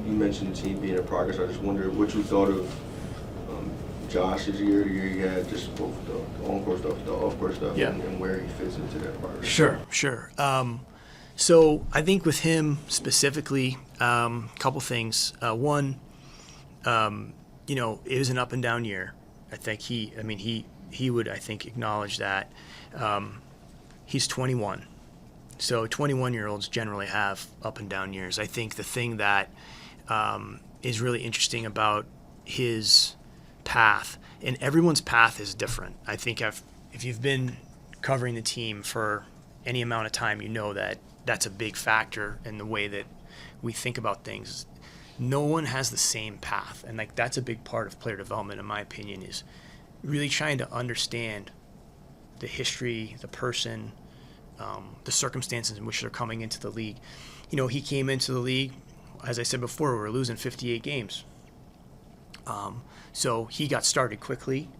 you mentioned the team being in progress. I just wonder what you thought of Josh's year, the year he had, just both the on-court stuff, the off-court stuff, Yeah. and where he fits into that progress. Sure. So I think with him specifically, couple things. One, it was an up and down year. I think he would, I think, acknowledge that. He's 21. So 21-year-olds generally have up and down years. I think the thing that is really interesting about his path, and everyone's path is different. I think if you've been covering the team for any amount of time, you know that that's a big factor in the way that we think about things. No one has the same path, and that's a big part of player development, in my opinion, is really trying to understand the history, the person, the circumstances in which they're coming into the league. He came into the league, as I said before, we were losing 58 games. So he got started quickly,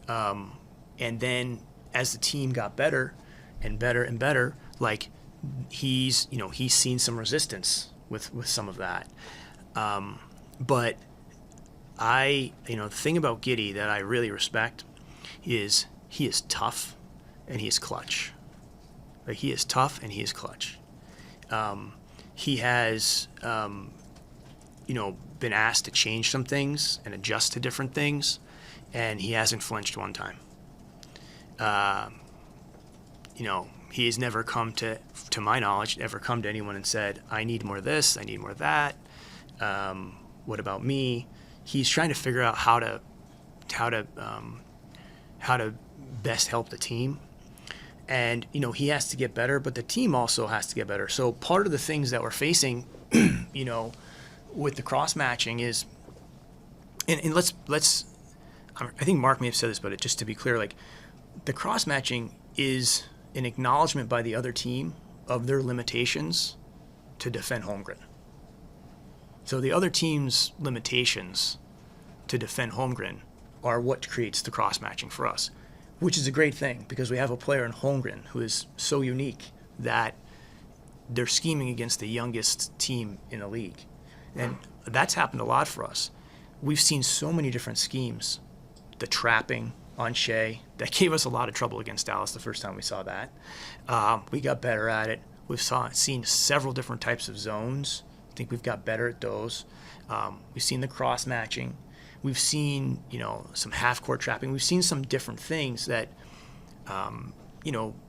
and then as the team got better and better and better, he's seen some resistance with some of that. But the thing about Giddey that I really respect is he is tough and he is clutch. He is tough and he is clutch. He has, been asked to change some things and adjust to different things, and he hasn't flinched one time. He has never come to my knowledge, ever come to anyone and said, I need more of this, I need more of that. What about me? He's trying to figure out how to best help the team. And, he has to get better, but the team also has to get better. So part of the things that we're facing, with the cross-matching is, and let's, I think Mark may have said this, but just to be clear, the cross-matching is an acknowledgement by the other team of their limitations to defend Holmgren. So the other team's limitations to defend Holmgren are what creates the cross-matching for us, which is a great thing because we have a player in Holmgren who is so unique that they're scheming against the youngest team in the league. And that's happened a lot for us. We've seen so many different schemes. The trapping on Shea, that gave us a lot of trouble against Dallas the first time we saw that. We got better at it. We've seen several different types of zones. I think we've got better at those. We've seen the cross-matching. We've seen, some half-court trapping. We've seen some different things that,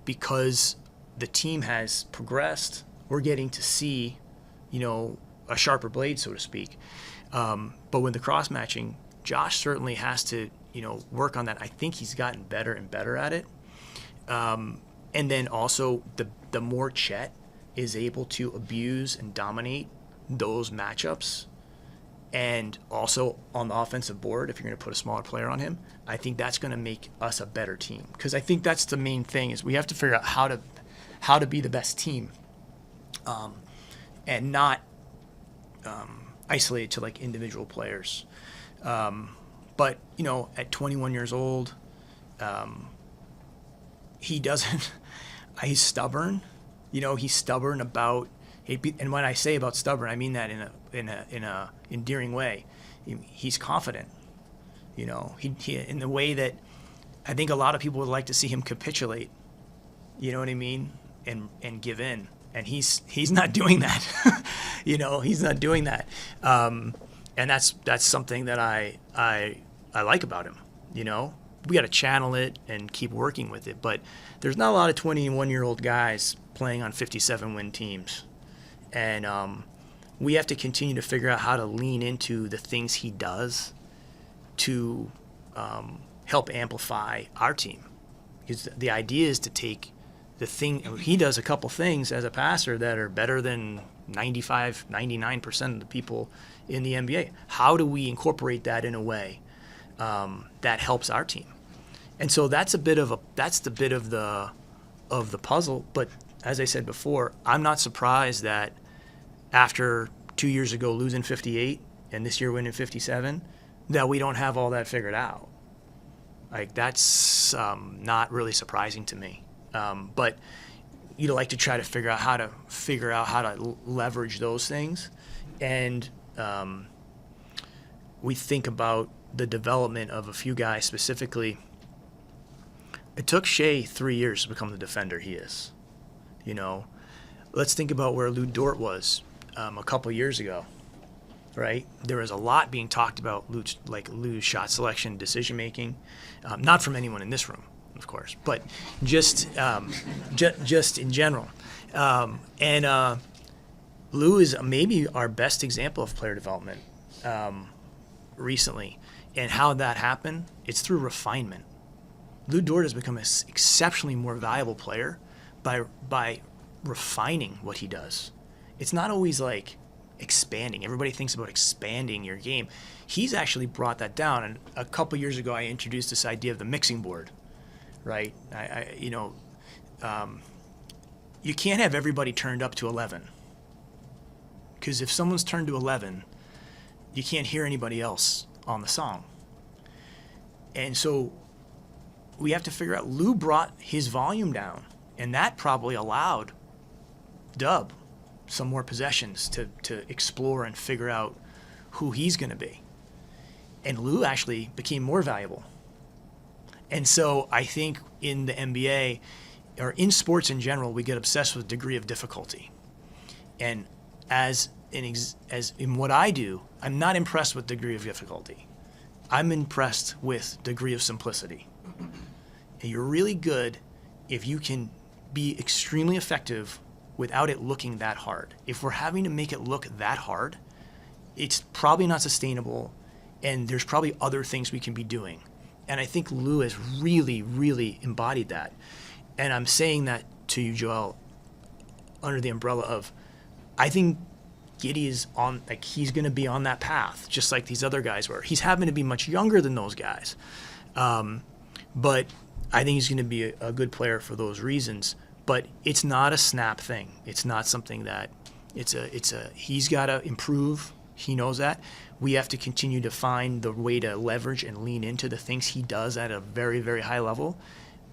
because the team has progressed, we're getting to see, a sharper blade, so to speak. But with the cross-matching, Josh certainly has to, work on that. I think he's gotten better and better at it. And then also the more Chet is able to abuse and dominate those matchups, and also on the offensive board, if you're going to put a smaller player on him, I think that's going to make us a better team. Because I think that's the main thing is we have to figure out how to be the best team, and not isolated to individual players. But at 21 years old, he doesn't. He's stubborn. He's stubborn about. And when I say about stubborn, I mean that in a endearing way. He's confident. He in the way that I think a lot of people would like to see him capitulate. You know what I mean? And give in. And he's not doing that. He's not doing that. And that's something that I like about him. We got to channel it and keep working with it. But there's not a lot of 21-year-old guys playing on 57-win teams. And we have to continue to figure out how to lean into the things he does to help amplify our team. Because the idea is to take the thing, he does a couple things as a passer that are better than 95, 99% of the people in the NBA. How do we incorporate that in a way that helps our team? And so that's the bit of the puzzle. But as I said before, I'm not surprised that after 2 years ago losing 58 and this year winning 57, that we don't have all that figured out. That's not really surprising to me. But you'd like to try to figure out how to leverage those things. And we think about the development of a few guys specifically. It took Shea 3 years to become the defender he is. You know, let's think about where Lou Dort was a couple years ago, right? There was a lot being talked about Lou's shot selection, decision making, not from anyone in this room, of course, but just in general. Lou is maybe our best example of player development recently, and how that happened. It's through refinement. Lou Dort has become an exceptionally more valuable player by refining what he does. It's not always like expanding. Everybody thinks about expanding your game. He's actually brought that down. And a couple years ago, I introduced this idea of the mixing board, right? You can't have everybody turned up to 11, because if someone's turned to 11, you can't hear anybody else on the song. And so we have to figure out, Lou brought his volume down, and that probably allowed Dub some more possessions to explore and figure out who he's going to be. And Lou actually became more valuable. And so I think in the NBA, or in sports in general, we get obsessed with degree of difficulty. And as in what I do, I'm not impressed with degree of difficulty. I'm impressed with degree of simplicity. And you're really good if you can be extremely effective without it looking that hard. If we're having to make it look that hard, it's probably not sustainable, and there's probably other things we can be doing. And I think Lou has really, really embodied that. And I'm saying that to you, Joel, under the umbrella of, I think Giddey is on, like, he's going to be on that path, just like these other guys were. He's having to be much younger than those guys. But I think he's going to be a good player for those reasons. But it's not a snap thing. It's not something that he's got to improve. He knows that. We have to continue to find the way to leverage and lean into the things he does at a very, very high level,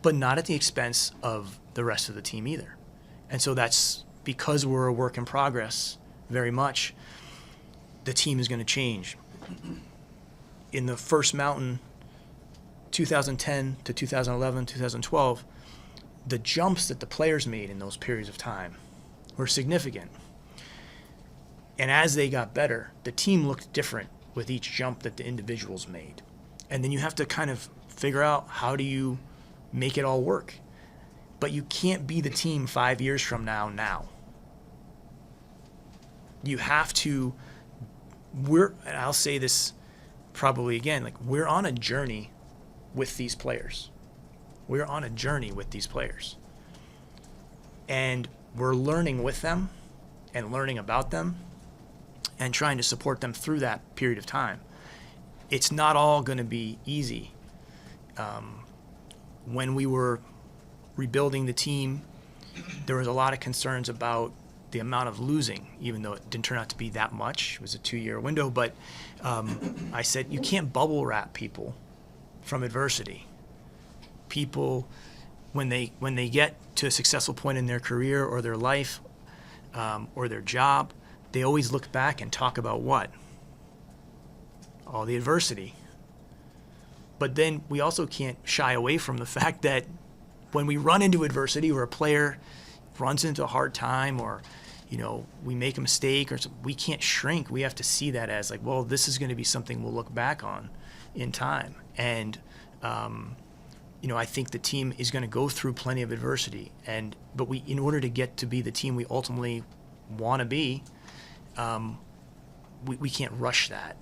but not at the expense of the rest of the team either. And so that's because we're a work in progress very much. The team is going to change. In the first mountain, 2010 to 2011, 2012, the jumps that the players made in those periods of time were significant. And as they got better, the team looked different with each jump that the individuals made. And then you have to kind of figure out, how do you make it all work? But you can't be the team 5 years from now. You have to, and I'll say this probably again, like, we're on a journey with these players. We're on a journey with these players. And we're learning with them and learning about them and trying to support them through that period of time. It's not all going to be easy. When we were rebuilding the team, there was a lot of concerns about the amount of losing, even though it didn't turn out to be that much. It was a 2-year window, but I said, you can't bubble wrap people from adversity. People, when they get to a successful point in their career or their life or their job, they always look back and talk about what? All the adversity. But then we also can't shy away from the fact that when we run into adversity, or a player runs into a hard time, or we make a mistake, or something, we can't shrink. We have to see that as like, well, this is going to be something we'll look back on in time. And I think the team is going to go through plenty of adversity, but in order to get to be the team we ultimately want to be, we can't rush that.